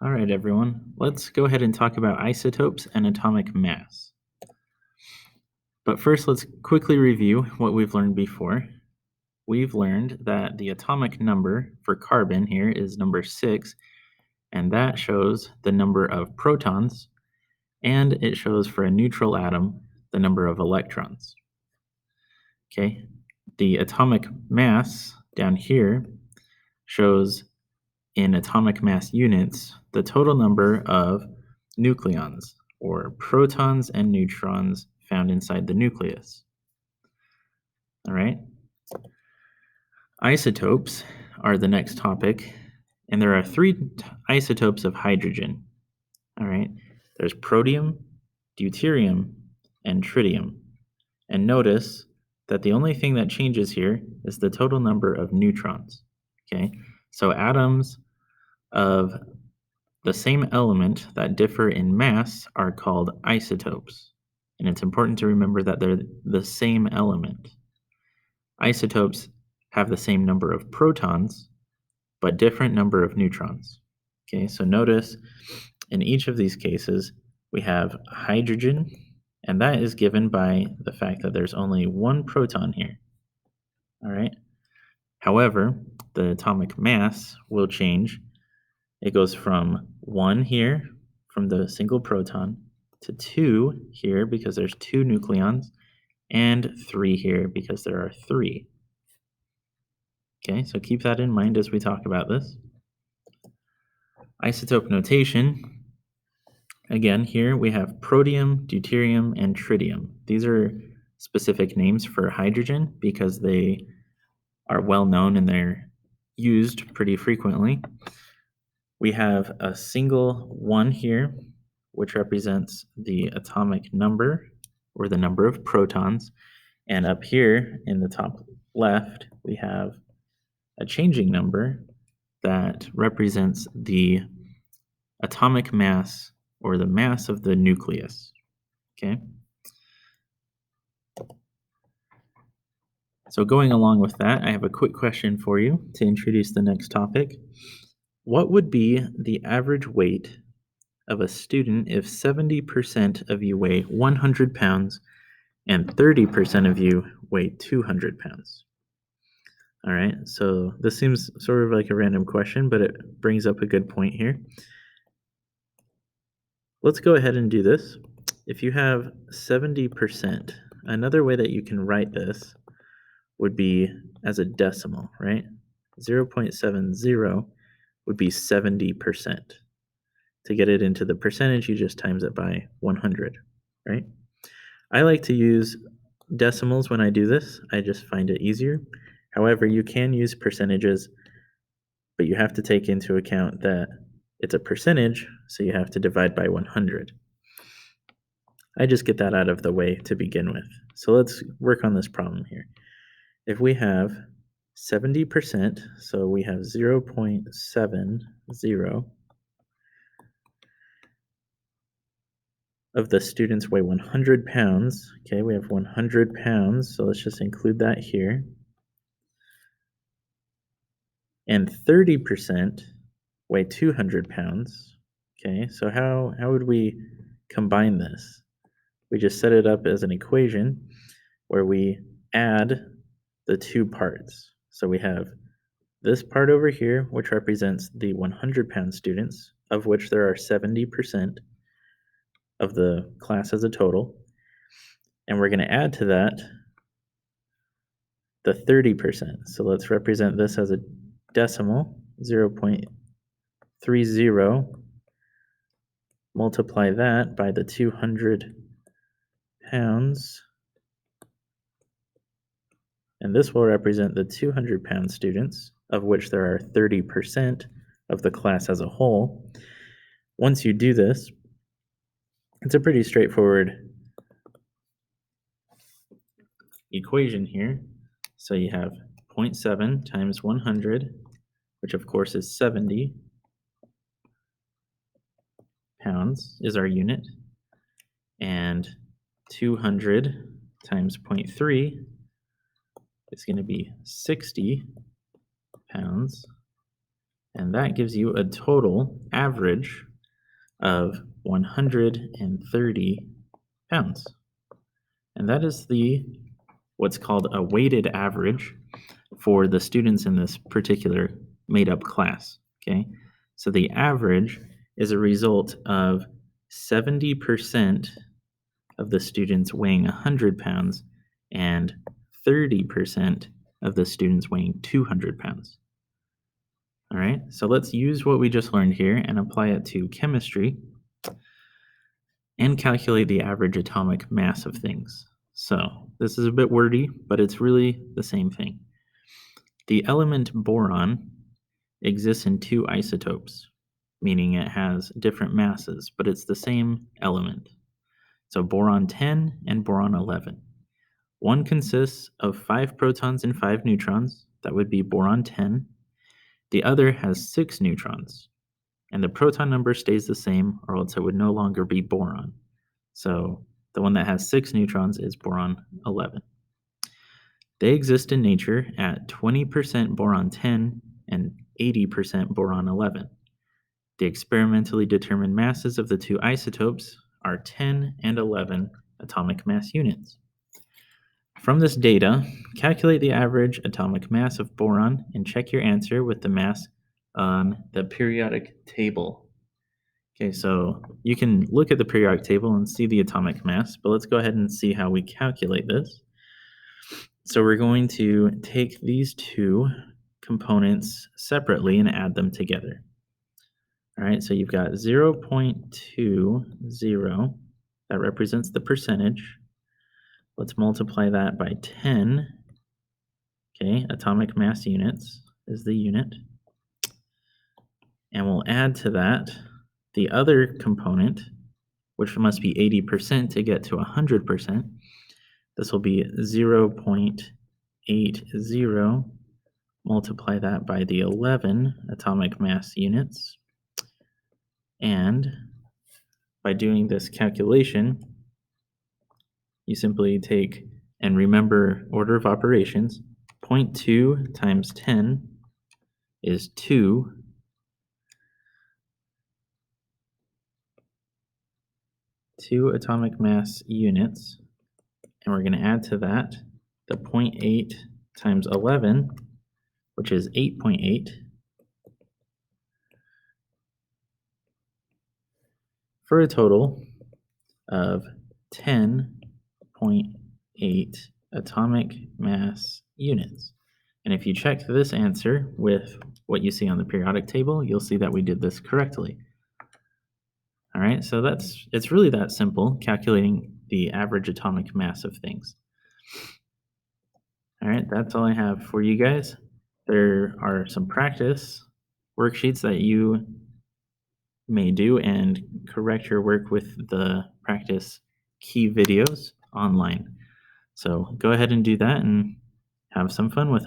All right, everyone. Let's go ahead and talk about isotopes and atomic mass. But first, let's quickly review what we've learned before. We've learned that the atomic number for carbon here is number 6, and that shows the number of protons, and it shows for a neutral atom the number of electrons. Okay, the atomic mass down here shows in atomic mass units the total number of nucleons, or protons and neutrons, found inside the nucleus. All right. Isotopes are the next topic, and there are three isotopes of hydrogen. All right. There's protium, deuterium, and tritium. And notice that the only thing that changes here is the total number of neutrons. Okay. So atoms of the same element that differ in mass are called isotopes. And it's important to remember that they're the same element. Isotopes have the same number of protons, but different number of neutrons. Okay, so notice in each of these cases, we have hydrogen, and that is given by the fact that there's only one proton here. All right. However, the atomic mass will change. It goes from 1 here, from the single proton, to 2 here because there's 2 nucleons, and 3 here because there are 3. Okay, so keep that in mind as we talk about this. Isotope notation. Again, here we have protium, deuterium, and tritium. These are specific names for hydrogen because they are well known and they're used pretty frequently. We have a single 1 here, which represents the atomic number or the number of protons. And up here in the top left, we have a changing number that represents the atomic mass or the mass of the nucleus. Okay. So going along with that, I have a quick question for you to introduce the next topic. What would be the average weight of a student if 70% of you weigh 100 pounds and 30% of you weigh 200 pounds? All right, so this seems sort of like a random question, but it brings up a good point here. Let's go ahead and do this. If you have 70%, another way that you can write this would be as a decimal, right? 0.70 would be 70%. To get it into the percentage, you just times it by 100, right? I like to use decimals when I do this. I just find it easier. However, you can use percentages, but you have to take into account that it's a percentage, so you have to divide by 100. I just get that out of the way to begin with. So let's work on this problem here. If we have 70%, so we have 0.70 of the students weigh 100 pounds. Okay, we have 100 pounds, so let's just include that here. And 30% weigh 200 pounds. Okay, so how would we combine this? We just set it up as an equation where we add the two parts. So we have this part over here, which represents the 100-pound students, of which there are 70% of the class as a total. And we're going to add to that the 30%. So let's represent this as a decimal, 0.30. Multiply that by the 200 pounds. And this will represent the 200-pound students, of which there are 30% of the class as a whole. Once you do this, it's a pretty straightforward equation here. So you have 0.7 times 100, which of course is 70 pounds is our unit, and 200 times 0.3 is going to be 60 pounds, And that gives you a total average of 130 pounds. And that is what's called a weighted average for the students in this particular made-up class, okay? So the average is a result of 70% of the students weighing 100 pounds and 30% of the students weighing 200 pounds. All right, so let's use what we just learned here and apply it to chemistry and calculate the average atomic mass of things. So this is a bit wordy, but it's really the same thing. The element boron exists in two isotopes, meaning it has different masses, but it's the same element. So boron 10 and boron 11. One consists of 5 protons and 5 neutrons, that would be boron 10. The other has 6 neutrons, and the proton number stays the same, or else it would no longer be boron. So the one that has 6 neutrons is boron 11. They exist in nature at 20% boron 10 and 80% boron 11. The experimentally determined masses of the two isotopes are 10 and 11 atomic mass units. From this data, calculate the average atomic mass of boron and check your answer with the mass on the periodic table. Okay, so you can look at the periodic table and see the atomic mass, but let's go ahead and see how we calculate this. So we're going to take these two components separately and add them together. All right, so you've got 0.20, that represents the percentage. Let's multiply that by 10. Okay, atomic mass units is the unit. And we'll add to that the other component, which must be 80% to get to 100%. This will be 0.80. Multiply that by the 11 atomic mass units. And by doing this calculation, you simply take and remember order of operations. 0.2 times 10 is 2. Two atomic mass units. And we're going to add to that the 0.8 times 11, which is 8.8. For a total of 10.8 atomic mass units. And if you check this answer with what you see on the periodic table, you'll see that we did this correctly. All right, so it's really that simple, calculating the average atomic mass of things. All right, that's all I have for you guys. There are some practice worksheets that you may do and correct your work with the practice key videos online. So go ahead and do that and have some fun with it.